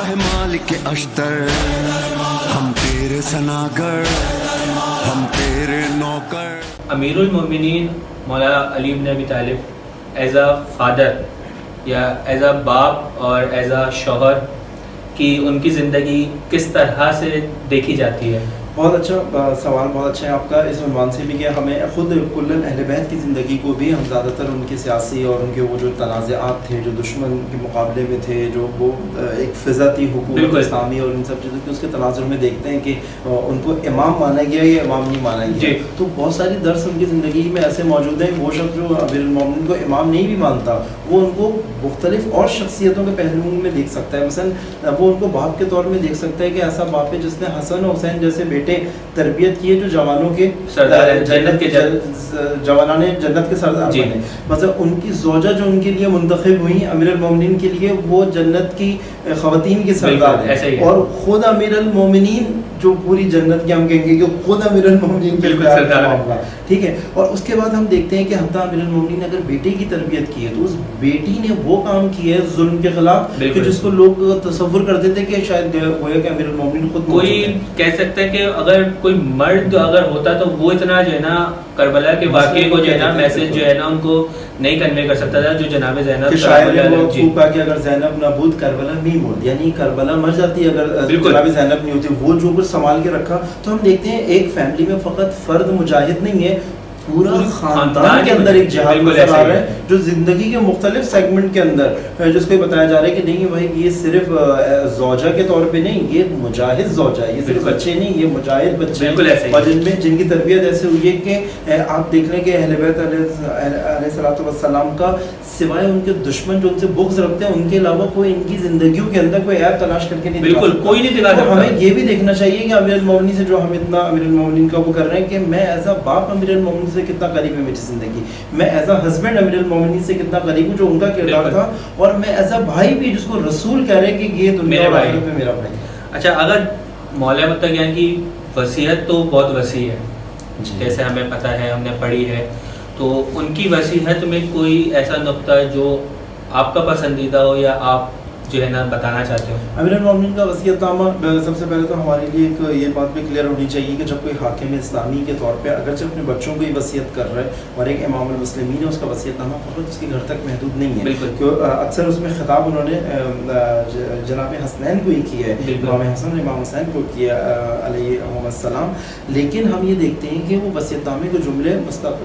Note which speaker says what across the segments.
Speaker 1: کہے مالک اشتر ہم تیرے سناگر ہم تیرے نوکر.
Speaker 2: امیر المومنین مولانا علی بن ابی طالب ایز اے فادر یا ایز اے باپ اور ایز اے شوہر کی ان کی زندگی کس طرح سے دیکھی جاتی ہے؟
Speaker 3: بہت اچھا سوال، بہت اچھا ہے آپ کا اس عنوان سے بھی کہ ہمیں خود کلن اہل بیت کی زندگی کو بھی ہم زیادہ تر ان کے سیاسی اور ان کے وہ جو تنازعات تھے جو دشمن کے مقابلے میں تھے، جو وہ ایک فضا تھی حکومت اسلامی اور ان سب چیزوں کی، اس کے تناظر میں دیکھتے ہیں کہ ان کو امام مانا گیا یا امام نہیں مانا گیا. تو بہت ساری درس ان کی زندگی میں ایسے موجود ہیں. وہ شخص جو امیر المومنین کو امام نہیں بھی مانتا، وہ ان کو مختلف اور شخصیتوں کے پہلوؤں میں دیکھ سکتا ہے. مثلا وہ ان کو باپ کے طور میں دیکھ سکتا ہے کہ ایسا باپ ہے جس نے حسن و حسین جیسے بیٹے تربیت کی ہے جو جوانوں کے جوانان جنت کے سردار بنے. مثلا ان کی زوجہ جو ان کے لیے منتخب ہوئی امیر المومنین کے لیے، وہ جنت کی خواتین کے سردار ہیں. اور خود امیر المومنین جو پوری جنت کی ہم کہیں گے کہ خود امیر المومنین کے معاملہ، ٹھیک ہے. اور اس کے بعد ہم دیکھتے ہیں کہ حتیٰ امیر المومنین نے اگر بیٹے کی تربیت کی ہے تو اس بیٹی نے وہ کام کیا ہے ظلم کے خلاف کہ جس کو لوگ تصور کرتے تھے کہ شاید گویا کہ امیر المومنین خود
Speaker 2: کوئی کہہ سکتا ہے کہ اگر کوئی مرد اگر ہوتا تو وہ اتنا جو ہے نا کربلا کے واقعے کو جو ہے نا میسج جو ہے نا ان کو نہیں کنوے کر سکتا تھا جو جناب زینب
Speaker 3: شاعر نے وہ خوب کہا کہ اگر زینب نہ بود کربلا نہیں مرد، یعنی کربلا مر جاتی اگر جناب زینب نہیں ہوتی. وہ جو کچھ سنبھال کے رکھا. تو ہم دیکھتے ہیں ایک فیملی میں فقط فرد مجاہد نہیں ہے، پورا خاندان کے اندر ایک جہاد نظر آ رہا ہے جو زندگی کے مختلف سیگمنٹ کے اندر جس کو بتایا جا رہا ہے کہ نہیں بھائی یہ صرف زوجہ کے طور پہ نہیں، یہ مجاہد زوجہ ہے، یہ صرف بچے نہیں، یہ مجاہد بچے ہیں. اور جن کی تربیت ایسے ہوئی ہے کہ آپ دیکھ لیں کہ اہل بیت علیہ الصلوۃ والسلام کا سوائے ان کے دشمن جو ان سے بغض رکھتے ہیں ان کے علاوہ کوئی ان کی زندگیوں کے اندر کوئی عیب تلاش کر کے نہیں،
Speaker 2: بالکل کوئی نہیں دکھا سکتا.
Speaker 3: ہمیں یہ بھی دیکھنا چاہیے کہ امیر المومنین سے جو ہم اتنا امیر المومنین کا وہ کر رہے ہیں کہ میں ایز اے باپ امیر المومنین سے کتنا قریب ہے میری زندگی، میں ایز اے ہسبینڈ امیر المومنین سے کتنا قریب ہوں جو ان کا کردار تھا، اور میں ایز اے بھائی بھی جس کو رسول کہہ رہے ہیں کہ یہ دنیا اور آخرت میں میرا بھائی.
Speaker 2: اچھا، اگر مولانا متقیان کی وصیت تو بہت وسیع ہے جیسے ہمیں پتہ ہے، ہم نے پڑھی ہے، تو ان کی وصیت میں کوئی ایسا نقطہ جو آپ کا پسندیدہ ہو یا آپ جو ہے نا بتانا چاہتے ہو؟
Speaker 3: امیر المومنین کا وصیت نامہ سب سے پہلے تو ہمارے لیے ایک یہ بات بھی کلیئر ہونی چاہیے کہ جب کوئی حاکم اسلامی کے طور پہ اگرچہ اپنے بچوں کو ہی وصیت کر رہا ہے اور ایک امام المسلمین ہے، اس کا وصیت نامہ فقط اس کے گھر تک محدود نہیں ہے. بالکل اکثر اس میں خطاب انہوں نے جناب حسنین کو ہی کیا ہے، امام حسن اور امام حسین کو کیا علیہم السلام. لیکن ہم یہ دیکھتے ہیں کہ وہ وصیت نامے کے جملے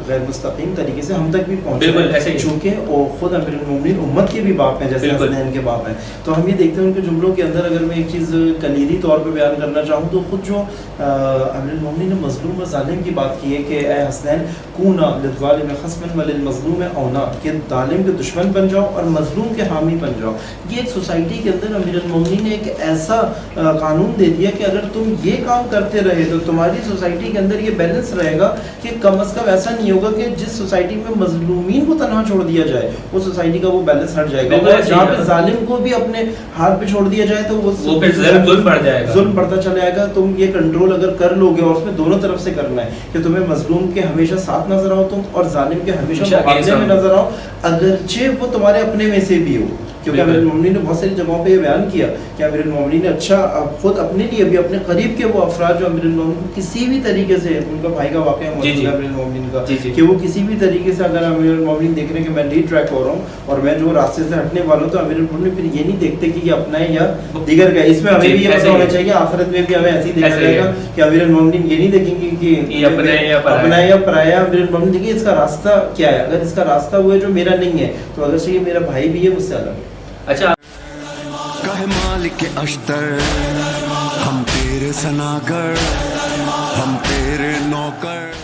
Speaker 3: غیر مستقیم طریقے سے ہم تک بھی پہنچے، چونکہ وہ خود امیر المومنین امت کے بھی باپ ہیں جیسے حسنین کے باپ ہیں. تو ہم یہ دیکھتے ہیں ان کے جملوں کے اندر اگر میں ایک چیز کلیدی طور پہ بیان کرنا چاہوں تو خود جو امیر المومنین نے مظلوم و ظالم کی بات کی ہے کہ اے حسنین کونا للظالم خصما وللمظلوم اونا، کہ ظالم کے دشمن بن جاؤ اور مظلوم کے حامی بن جاؤ. یہ ایک سوسائٹی کے اندر امیر المومنین نے ایک ایسا قانون دے دیا کہ اگر تم یہ کام کرتے رہے تو تمہاری سوسائٹی کے اندر یہ بیلنس رہے گا کہ کم از کم ایسا نہیں ہوگا کہ جس سوسائٹی میں مظلومین کو تنہا چھوڑ دیا جائے وہ سوسائٹی کا وہ بیلنس ہٹ جائے گا، اور جہاں پہ ظالم کو بھی اپنے ہاتھ پہ چھوڑ دیا جائے تو وہ
Speaker 2: ظلم بڑھ جائے گا،
Speaker 3: ظلم بڑھتا چلا جائے گا. تم یہ کنٹرول اگر کر لو گے، اور اس میں دونوں طرف سے کرنا ہے کہ تمہیں مظلوم کے ہمیشہ ساتھ نظر آؤ تم، اور ظالم کے ہمیشہ مقابلے میں نظر آؤ اگرچہ وہ تمہارے اپنے میں سے بھی ہو. کیونکہ امیر المومنین نے بہت ساری جگہوں پہ یہ بیان کیا کہ امیر المومنین نے اچھا خود اپنے لیے بھی اپنے قریب کے وہ افراد جو امیر المومنین کسی بھی طریقے سے، ان کا بھائی کا واقعہ موجود ہے امیر المومنین کا، کہ وہ کسی بھی طریقے سے اگر امیر المومنین دیکھ رہے ہیں کہ میں لیڈ ٹریک ہو رہا ہوں اور میں جو راستے سے ہٹنے والا ہوں، تو امیر المومنین پھر یہ نہیں دیکھتے کہ یہ اپنا ہے یا دیگر کا. اس میں ہمیں بھی یہ پتہ ہونا چاہیے آخرت میں بھی ہمیں ایسے ہی دیکھا جائے گا کہ امیر المومنین یہ نہیں دیکھیں گے کہ یہ اپنا ہے یا پرایا. امیر المومنین دیکھیں اس کا راستہ کیا ہے، اگر اس کا راستہ وہ ہے جو میرا نہیں ہے تو اگر سے یہ میرا بھائی بھی ہے مجھ سے الگ ہے.
Speaker 2: اچھا،
Speaker 1: کہے مالک اشتر ہم تیرے سناگر ہم تیرے نوکر.